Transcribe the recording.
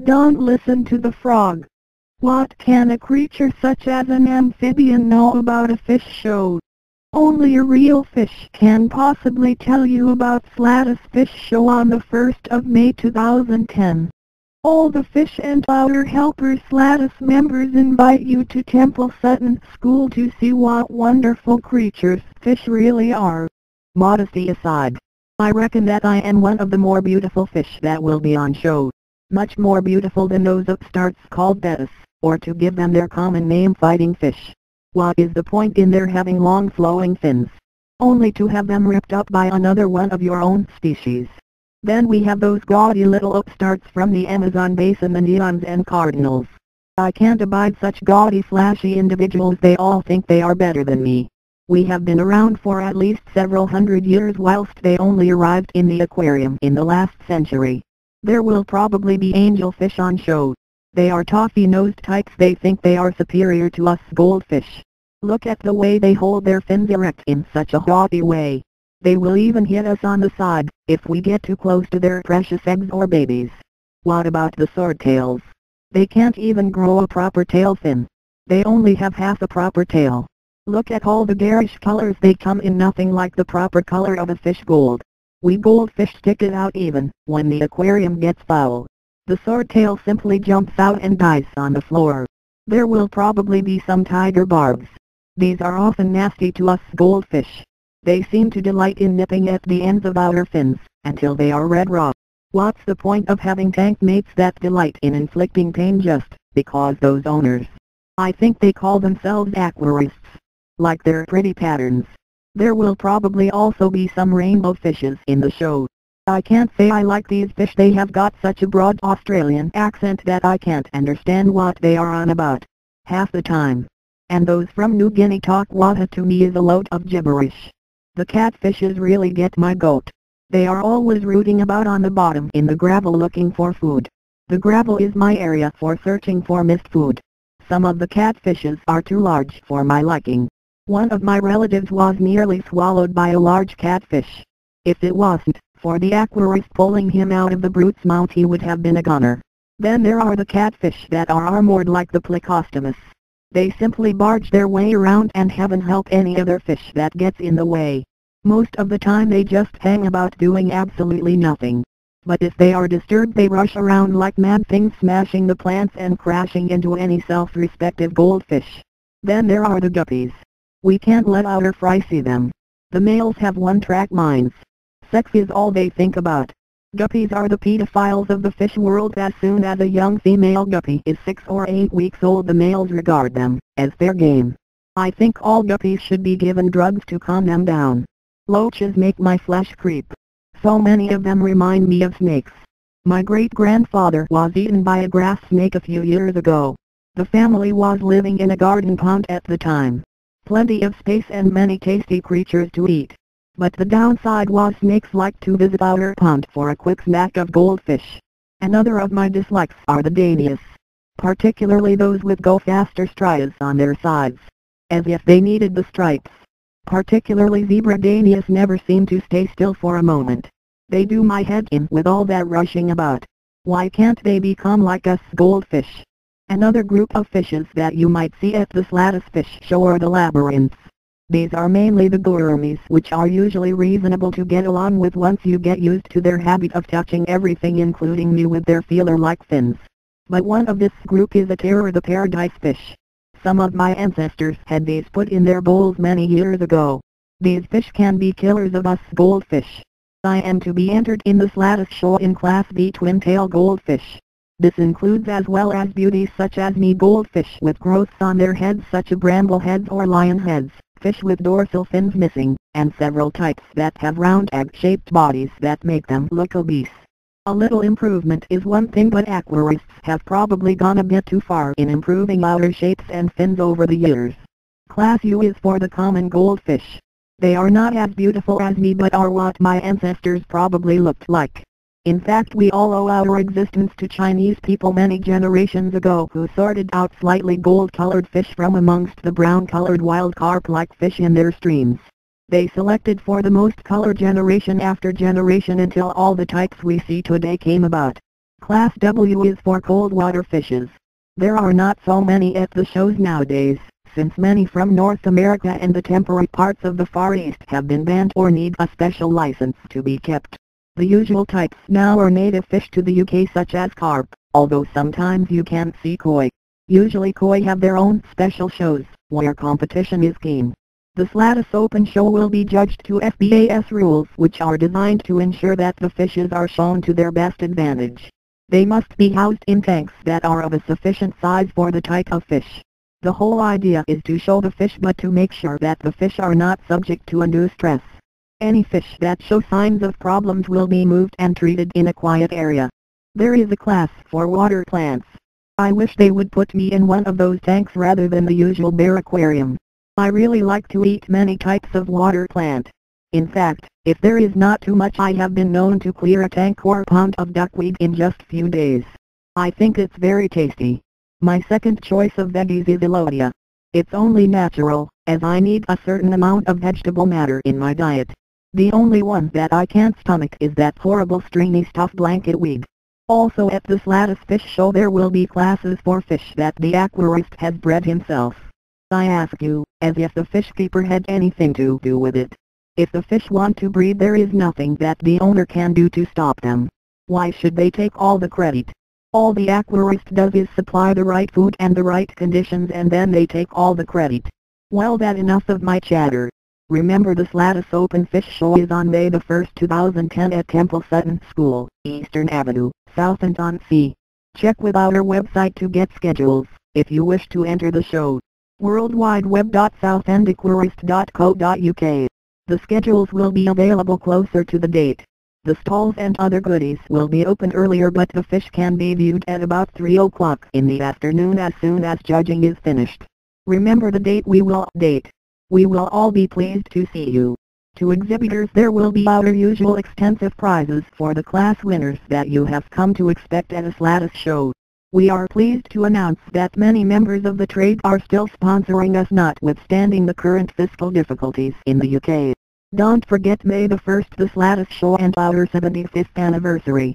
Don't listen to the frog. What can a creature such as an amphibian know about a fish show? Only a real fish can possibly tell you about Slatus Fish Show on the 1st of May 2010. All the fish and outer helpers Slatus members invite you to Temple Sutton School to see what wonderful creatures fish really are. Modesty aside, I reckon that I am one of the more beautiful fish that will be on show. Much more beautiful than those upstarts called bettas, or to give them their common name, fighting fish. What is the point in their having long flowing fins, only to have them ripped up by another one of your own species? Then we have those gaudy little upstarts from the Amazon basin, the neons and cardinals. I can't abide such gaudy flashy individuals. They all think they are better than me. We have been around for at least several hundred years, whilst they only arrived in the aquarium in the last century. There will probably be angelfish on show. They are toffee-nosed types. They think they are superior to us goldfish. Look at the way they hold their fins erect in such a haughty way. They will even hit us on the side, if we get too close to their precious eggs or babies. What about the swordtails? They can't even grow a proper tail fin. They only have half a proper tail. Look at all the garish colors they come in, nothing like the proper color of a fish gold. We goldfish stick it out even when the aquarium gets foul. The swordtail simply jumps out and dies on the floor. There will probably be some tiger barbs. These are often nasty to us goldfish. They seem to delight in nipping at the ends of our fins, until they are red raw. What's the point of having tank mates that delight in inflicting pain just because those owners? I think they call themselves aquarists. Like their pretty patterns. There will probably also be some rainbow fishes in the show. I can't say I like these fish. They have got such a broad Australian accent that I can't understand what they are on about half the time. And those from New Guinea talk wata to me is a load of gibberish. The catfishes really get my goat. They are always rooting about on the bottom in the gravel looking for food. The gravel is my area for searching for missed food. Some of the catfishes are too large for my liking. One of my relatives was nearly swallowed by a large catfish. If it wasn't for the aquarist pulling him out of the brute's mouth, he would have been a gunner. Then there are the catfish that are armored like the plecostomus. They simply barge their way around and heaven help any other fish that gets in the way. Most of the time they just hang about doing absolutely nothing. But if they are disturbed, they rush around like mad things, smashing the plants and crashing into any self-respective goldfish. Then there are the guppies. We can't let our fry see them. The males have one-track minds. Sex is all they think about. Guppies are the pedophiles of the fish world. As soon as a young female guppy is 6 or 8 weeks old, the males regard them as their game. I think all guppies should be given drugs to calm them down. Loaches make my flesh creep. So many of them remind me of snakes. My great-grandfather was eaten by a grass snake a few years ago. The family was living in a garden pond at the time. Plenty of space and many tasty creatures to eat. But the downside was snakes like to visit our pond for a quick snack of goldfish. Another of my dislikes are the danias. Particularly those with go faster striaes on their sides. As if they needed the stripes. Particularly zebra danias never seem to stay still for a moment. They do my head in with all that rushing about. Why can't they become like us goldfish? Another group of fishes that you might see at the Slatus Fish Show are the labyrinths. These are mainly the gourmis, which are usually reasonable to get along with once you get used to their habit of touching everything including me with their feeler-like fins. But one of this group is a terror, the paradise fish. Some of my ancestors had these put in their bowls many years ago. These fish can be killers of us goldfish. I am to be entered in the Slatus Show in Class B twin-tail goldfish. This includes as well as beauties such as me goldfish with growths on their heads such as bramble heads or lion heads, fish with dorsal fins missing, and several types that have round egg-shaped bodies that make them look obese. A little improvement is one thing, but aquarists have probably gone a bit too far in improving our shapes and fins over the years. Class U is for the common goldfish. They are not as beautiful as me but are what my ancestors probably looked like. In fact, we all owe our existence to Chinese people many generations ago who sorted out slightly gold-colored fish from amongst the brown-colored wild carp-like fish in their streams. They selected for the most color generation after generation until all the types we see today came about. Class W is for cold water fishes. There are not so many at the shows nowadays, since many from North America and the temperate parts of the Far East have been banned or need a special license to be kept. The usual types now are native fish to the UK such as carp, although sometimes you can see koi. Usually koi have their own special shows, where competition is keen. The Slatus Open Show will be judged to FBAS rules which are designed to ensure that the fishes are shown to their best advantage. They must be housed in tanks that are of a sufficient size for the type of fish. The whole idea is to show the fish but to make sure that the fish are not subject to undue stress. Any fish that show signs of problems will be moved and treated in a quiet area. There is a class for water plants. I wish they would put me in one of those tanks rather than the usual bear aquarium. I really like to eat many types of water plant. In fact, if there is not too much, I have been known to clear a tank or pond of duckweed in just few days. I think it's very tasty. My second choice of veggies is Elodia. It's only natural, as I need a certain amount of vegetable matter in my diet. The only one that I can't stomach is that horrible stringy stuffed blanket weed. Also at the Slatus Fish Show there will be classes for fish that the aquarist has bred himself. I ask you, as if the fish keeper had anything to do with it. If the fish want to breed, there is nothing that the owner can do to stop them. Why should they take all the credit? All the aquarist does is supply the right food and the right conditions, and then they take all the credit. Well, that enough of my chatter. Remember, the Slatus Open Fish Show is on May the 1st, 2010 at Temple Sutton School, Eastern Avenue, Southampton-on-Sea. Check with our website to get schedules, if you wish to enter the show. worldwideweb.southendaquarist.co.uk. The schedules will be available closer to the date. The stalls and other goodies will be open earlier, but the fish can be viewed at about 3 o'clock in the afternoon as soon as judging is finished. Remember the date we will update. We will all be pleased to see you. To exhibitors there will be our usual extensive prizes for the class winners that you have come to expect at a Slatus show. We are pleased to announce that many members of the trade are still sponsoring us, notwithstanding the current fiscal difficulties in the UK. Don't forget May the 1st, the Slatus show and our 75th anniversary.